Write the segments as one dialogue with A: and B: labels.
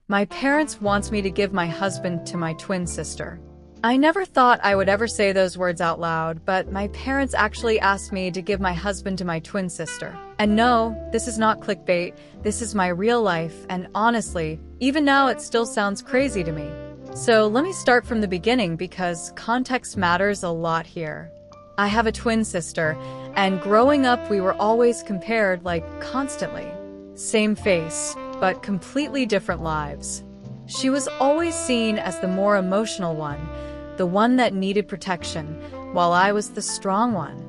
A: My parents wants me to give my husband to my twin sister. I never thought I would ever say those words out loud, but my parents actually asked me to give my husband to my twin sister. And no, this is not clickbait, this is my real life, and honestly, even now it still sounds crazy to me. So let me start from the beginning because context matters a lot here. I have a twin sister, and growing up we were always compared, like, constantly. Same face, but completely different lives. She was always seen as the more emotional one, the one that needed protection, while I was the strong one,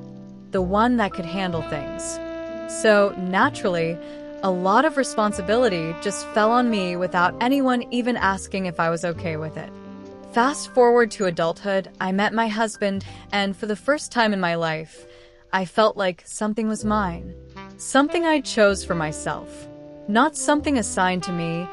A: the one that could handle things. So, naturally, a lot of responsibility just fell on me without anyone even asking if I was okay with it. Fast forward to adulthood, I met my husband, and for the first time in my life, I felt like something was mine. Something I chose for myself. Not something assigned to me,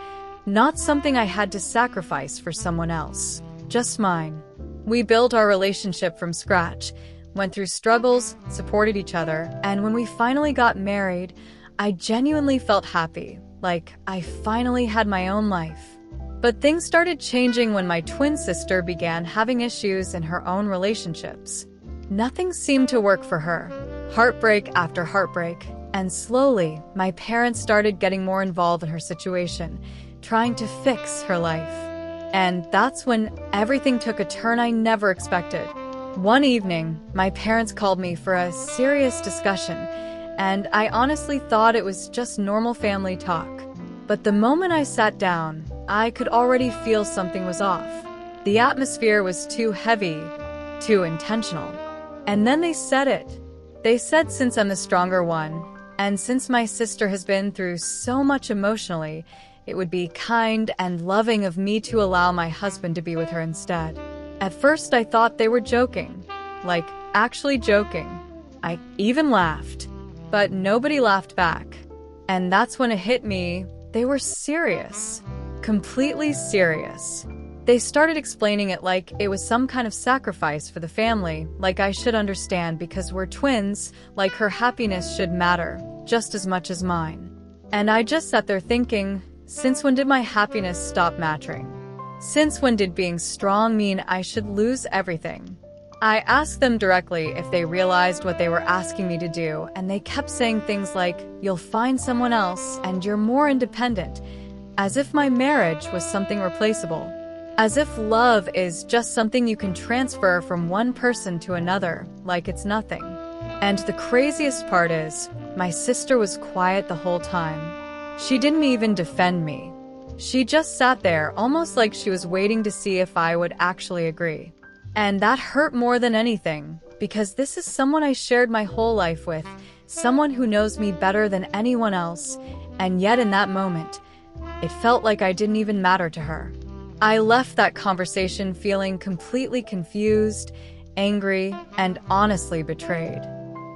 A: not something I had to sacrifice for someone else. Just mine. We built our relationship from scratch, went through struggles, supported each other, and when we finally got married, I genuinely felt happy, like I finally had my own life. But things started changing when my twin sister began having issues in her own relationships. Nothing seemed to work for her. Heartbreak after heartbreak. And slowly, my parents started getting more involved in her situation, trying to fix her life. And that's when everything took a turn I never expected. One evening, my parents called me for a serious discussion, and I honestly thought it was just normal family talk. But the moment I sat down, I could already feel something was off. The atmosphere was too heavy, too intentional. And then they said it. They said since I'm the stronger one, and since my sister has been through so much emotionally, it would be kind and loving of me to allow my husband to be with her instead. At first I thought they were joking. Like, actually joking. I even laughed. But nobody laughed back. And that's when it hit me, they were serious. Completely serious. They started explaining it like it was some kind of sacrifice for the family, like I should understand because we're twins, like her happiness should matter, just as much as mine. And I just sat there thinking, since when did my happiness stop mattering? Since when did being strong mean I should lose everything? I asked them directly if they realized what they were asking me to do, and they kept saying things like, "You'll find someone else, and you're more independent," as if my marriage was something replaceable. As if love is just something you can transfer from one person to another, like it's nothing. And the craziest part is, my sister was quiet the whole time. She didn't even defend me. She just sat there, almost like she was waiting to see if I would actually agree. And that hurt more than anything, because this is someone I shared my whole life with, someone who knows me better than anyone else, and yet in that moment, it felt like I didn't even matter to her. I left that conversation feeling completely confused, angry, and honestly betrayed.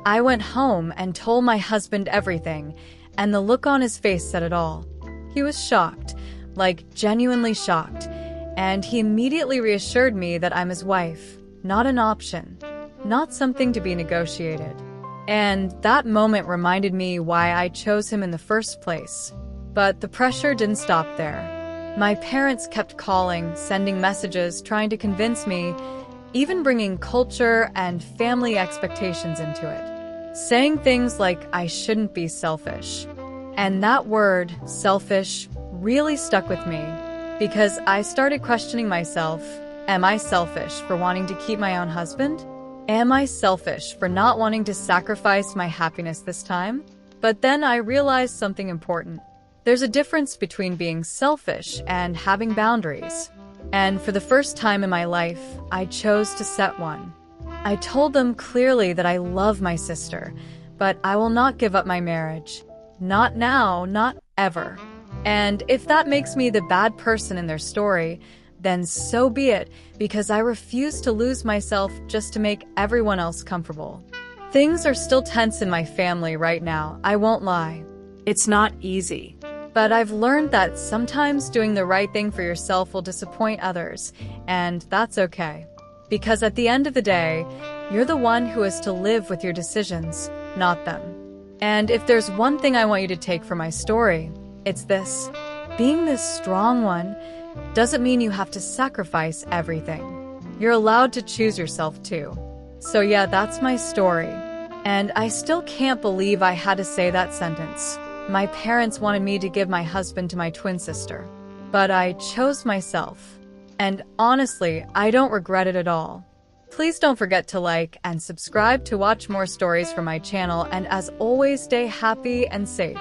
A: I went home and told my husband everything, and the look on his face said it all. He was shocked, like genuinely shocked, and he immediately reassured me that I'm his wife, not an option, not something to be negotiated. And that moment reminded me why I chose him in the first place. But the pressure didn't stop there. My parents kept calling, sending messages, trying to convince me, even bringing culture and family expectations into it. Saying things like I shouldn't be selfish. And that word, selfish, really stuck with me, because I started questioning myself. Am I selfish for wanting to keep my own husband? Am I selfish for not wanting to sacrifice my happiness this time? But then I realized something important. There's a difference between being selfish and having boundaries. And for the first time in my life, I chose to set one. I told them clearly that I love my sister, but I will not give up my marriage. Not now, not ever. And if that makes me the bad person in their story, then so be it, because I refuse to lose myself just to make everyone else comfortable. Things are still tense in my family right now, I won't lie. It's not easy. But I've learned that sometimes doing the right thing for yourself will disappoint others, and that's okay. Because at the end of the day, you're the one who has to live with your decisions, not them. And if there's one thing I want you to take from my story, it's this. being this strong one doesn't mean you have to sacrifice everything. You're allowed to choose yourself too. So yeah, that's my story. And I still can't believe I had to say that sentence. My parents wanted me to give my husband to my twin sister, but I chose myself. And honestly, I don't regret it at all. Please don't forget to like and subscribe to watch more stories from my channel, and as always, stay happy and safe.